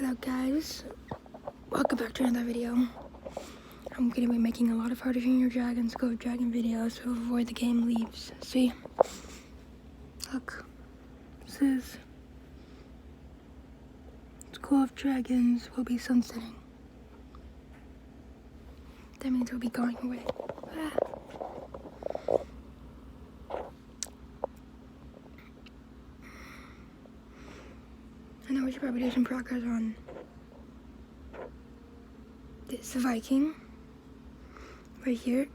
Hello guys, welcome back to another video. I'm going to be making a lot of How to Train Your Dragons Go Dragon videos before the game leaves. See? Look, this is School of Dragons will be sunsetting. That means we'll be going away. I know we should probably do some progress on this Viking right here.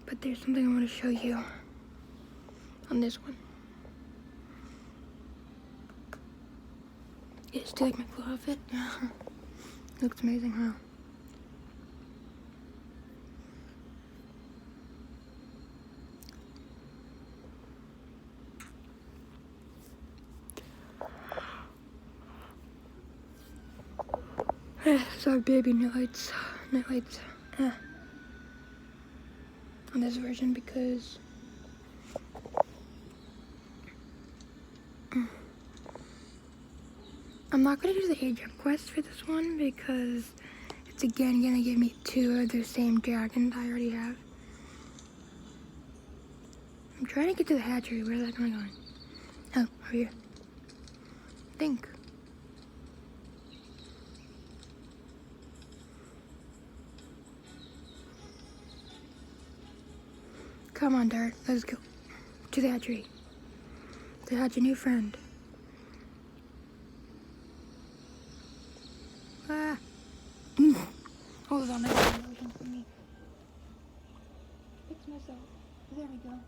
But there's something I want to show you on this one. Yes, do you like my cool outfit? Looks amazing, huh? Sorry, baby, night lights on this version because I'm not gonna do the age jump quest for this one because it's again gonna give me two of the same dragon I already have. I'm trying to get to the hatchery. Where's that going? Oh, over here. Think. Come on, Dart. Let's go to the hatchery to hatch a new friend. Ah. Hold on, I got an ocean for me. Fix myself. There we go.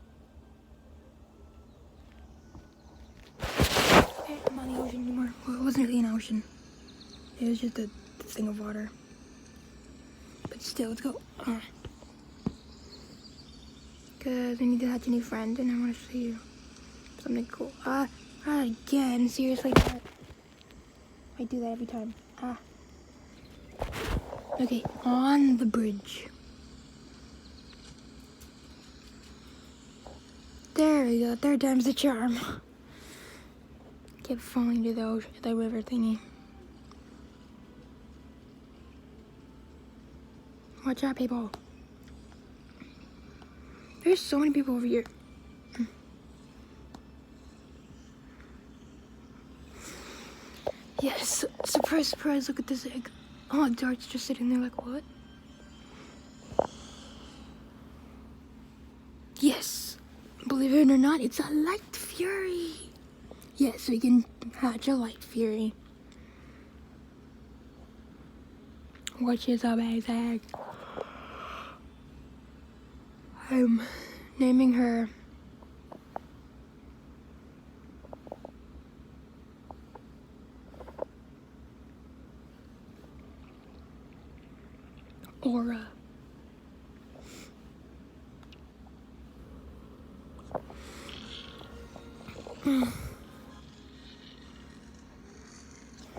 Okay, I'm not in the ocean anymore. Well, it wasn't really an ocean. It was just a thing of water. But still, let's go. Because I need to hatch a new friend and I want to show you something cool. Again, seriously, I do that every time. Okay, on the bridge. There we go, third time's the charm. Kept falling to the ocean, the river thingy. Watch out, people. There's so many people over here. Yes, surprise, surprise, look at this egg. Oh, Dart's just sitting there like, what? Yes, believe it or not, it's a light fury. Yes, we can hatch a light fury. Which is amazing. I'm naming her Aura.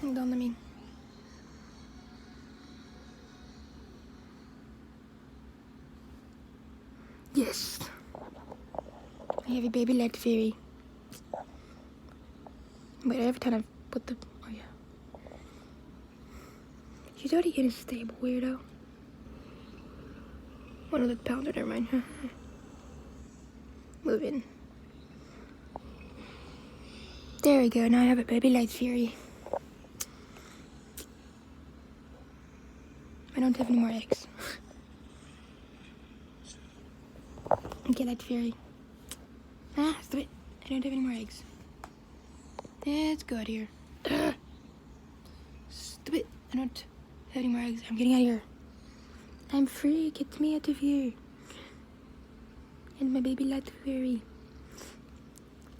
Hold on, let me. Yes. I have a baby light fairy. Wait, every time I put the... Oh, yeah. She's already in a stable, weirdo. One of the pounder, never mind. Move in. There we go, now I have a baby light fury. I don't have any more eggs. Okay, light fury. Stop it. I don't have any more eggs. Let's go out here. Stop it. I don't have any more eggs. I'm getting out of here. I'm free. Get me out of here. And my baby light fairy.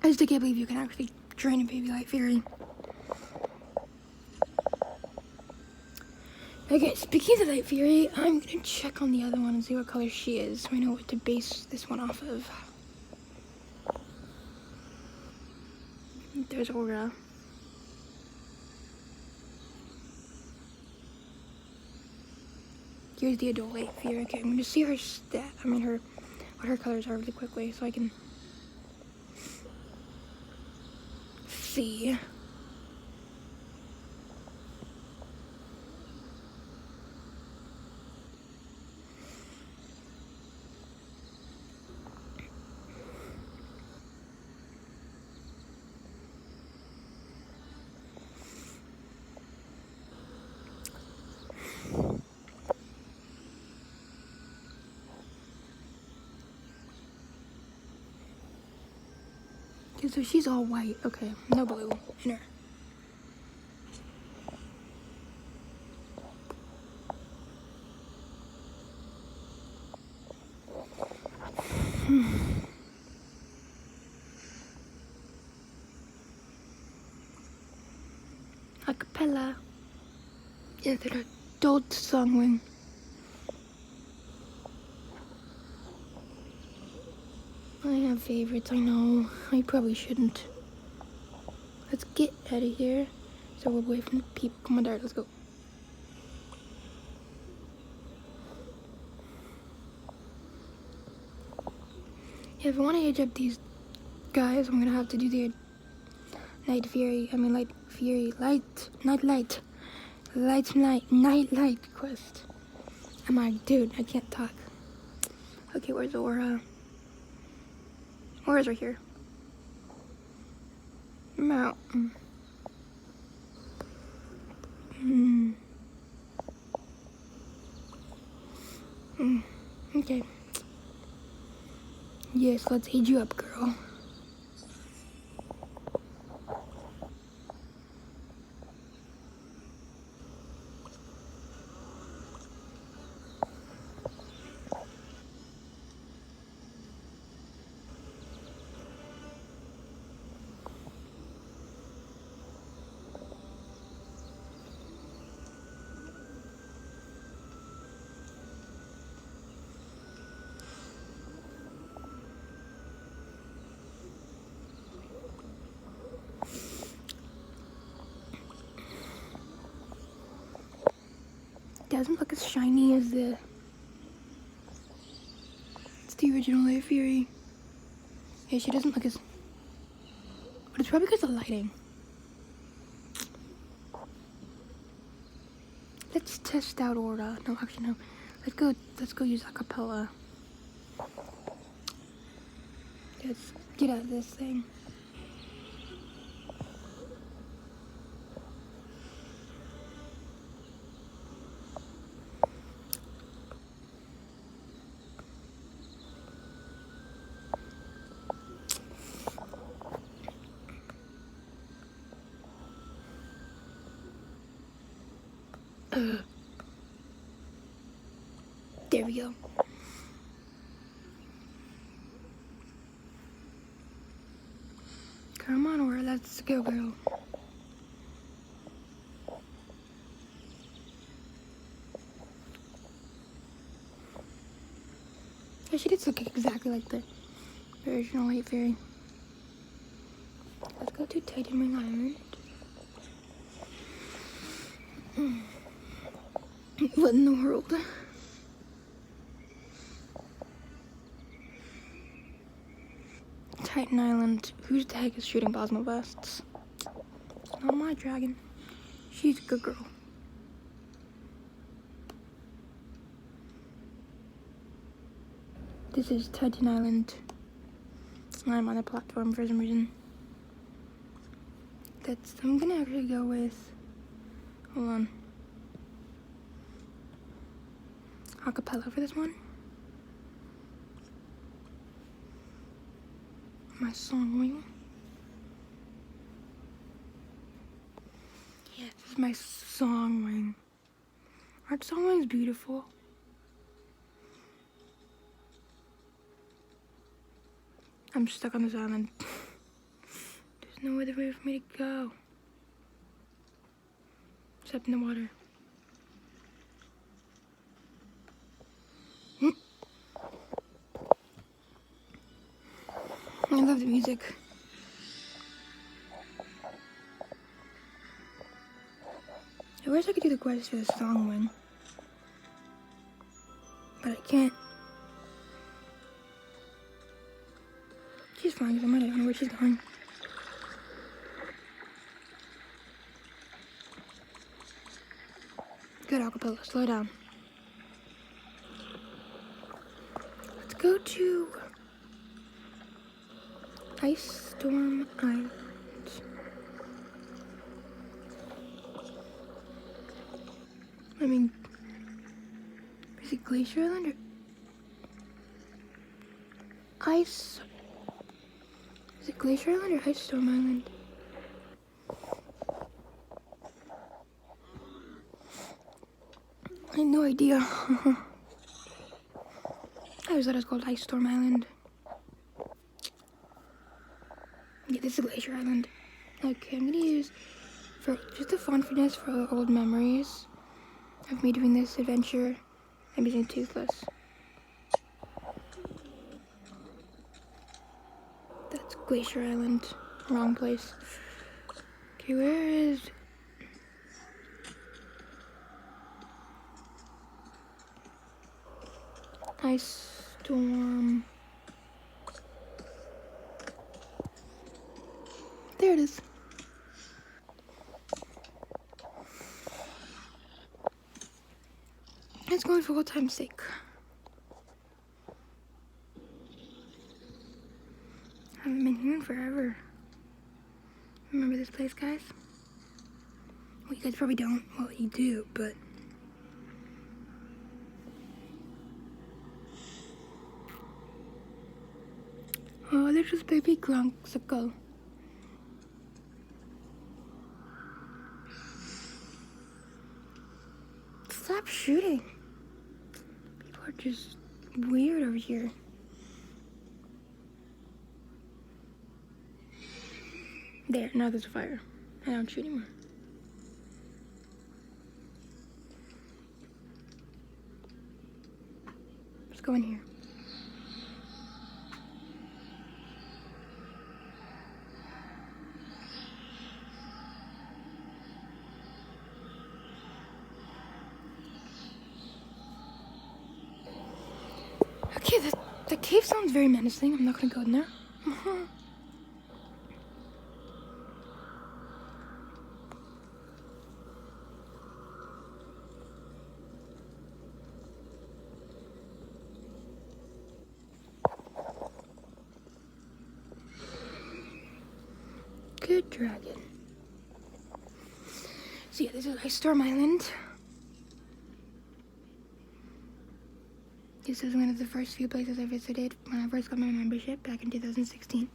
I still can't believe you can actually train a baby light fairy. Okay, speaking of the light fairy, I'm gonna check on the other one and see what color she is so I know what to base this one off of. There's Aura. Here's the adult light fear. Okay, I'm gonna see her what her colors are really quickly so I can see. Okay, so she's all white. Okay, no blue in her. Acapella. Yeah, they're adult song wing. I have favorites, I know. I probably shouldn't. Let's get out of here so we're away from the people. Come on, Dart, let's go. Yeah, if I want to age up these guys, I'm gonna have to do the night quest. I'm like, dude, I can't talk. Okay, where's Aura? Aura's right here. Mountain. Okay. Yes, let's age you up, girl. Doesn't look as shiny as it's the original Light Fury. Yeah, she doesn't look as, but it's probably because of lighting. Let's test out Aura. No, actually no. Let's go use Acapella. Let's get out of this thing. There we go. Come on, Aura, let's go, girl. Yeah, she did look exactly like the original Light Fairy. Let's go to Titan Wing Island. What in the world? Titan Island. Who the heck is shooting plasma blasts? It's not my dragon. She's a good girl. This is Titan Island. I'm on the platform for some reason. I'm gonna actually go with, hold on, Acapella for this one. My song wing. Yeah, this is my song wing. Our song wing is beautiful. I'm stuck on this island. There's no other way for me to go. Except in the water. I love the music. I wish I could do the quest for the song wing. but I can't. She's fine because I don't know where she's going. Good acapella, slow down. Let's go to Ice Storm Island. I mean, is it Glacier Island or Ice? Is it Glacier Island or Ice Storm Island? I had no idea. I always thought it was called Ice Storm Island. Yeah, this is Glacier Island. Okay, I'm gonna use for just the fondness for old memories of me doing this adventure. I'm using Toothless. That's Glacier Island. Wrong place. Okay, where is... Ice Storm... There it is. It's going for old time's sake. I haven't been here in forever. Remember this place, guys? Well, you guys probably don't. Well, you do, but... Oh, there's this baby grunksicle. Stop shooting. People are just weird over here. There, now there's a fire. I don't shoot anymore. Let's go in here. Okay, the cave sounds very menacing. I'm not gonna go in there. Good dragon. So yeah, this is Ice Storm Island. This is one of the first few places I visited when I first got my membership back in 2016.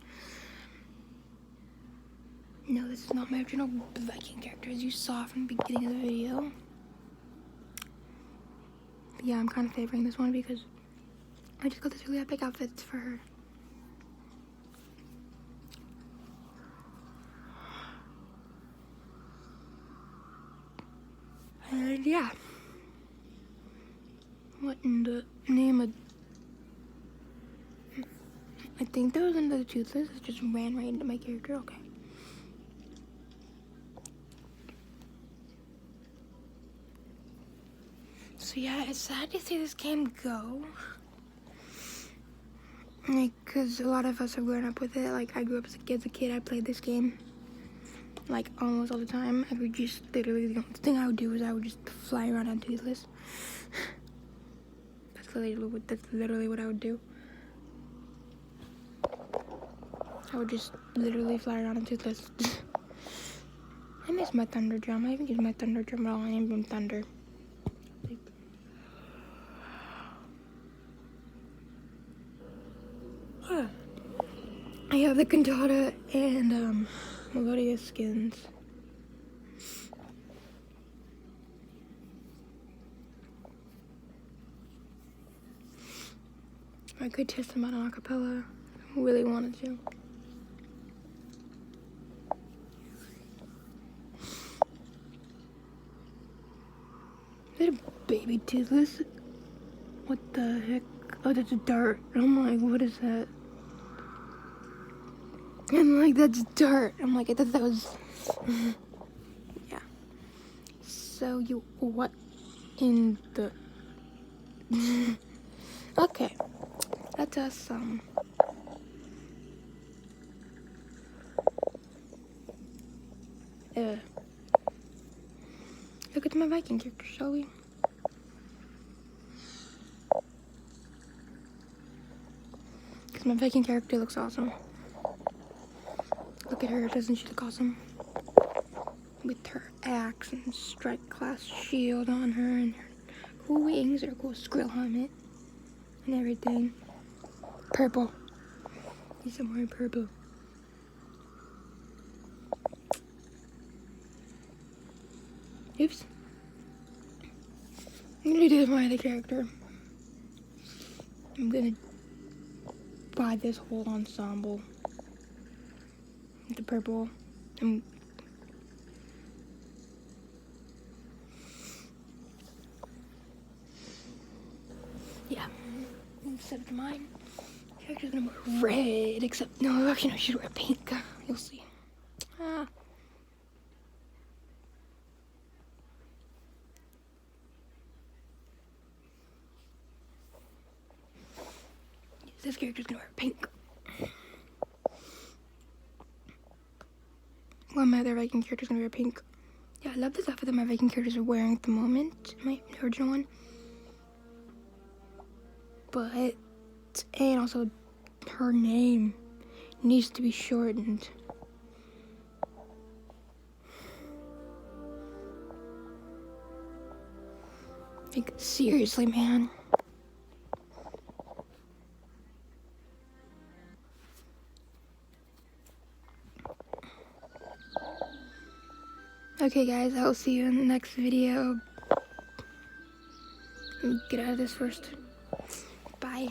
No, this is not my original Viking character as you saw from the beginning of the video. But yeah, I'm kind of favoring this one because I just got this really epic outfit for her. And yeah. What in the name of... I think that was another Toothless. It just ran right into my character. Okay. So yeah, it's sad to see this game go. Like, because a lot of us have grown up with it. Like, I grew up as a kid. I played this game, like, almost all the time. I would just, literally, the only thing I would do is I would just fly around on Toothless. That's literally what I would do. I would just literally fly around on Toothless. I miss my thunder drum. I haven't used my thunder drum at all. I am from Thunder. Like, I have the Cantata and Melodious skins. I could test them out on acapella. I really wanted to. Is that a baby Toothless? What the heck? Oh, that's a dart. I'm like, what is that? I'm like, that's dirt. I'm like, I thought that was... Yeah. So you, what in the... Okay, let us look at my Viking character, shall we? Because my Viking character looks awesome. Look at her, doesn't she look awesome? With her axe and strike class shield on her and her cool wings, her cool skrill helmet and everything. Purple. He's somewhere in purple. Oops. I'm gonna do my other character. I'm gonna buy this whole ensemble. The purple. Yeah. Instead of mine, character's gonna wear red, except no, actually no, she'd wear pink. You'll see. This character's gonna wear pink. Well, my other Viking character's gonna wear pink. Yeah, I love this outfit that my Viking characters are wearing at the moment. My original one. But, and also, her name needs to be shortened. Like, seriously, man. Okay, guys, I will see you in the next video. Let me get out of this first. Bye.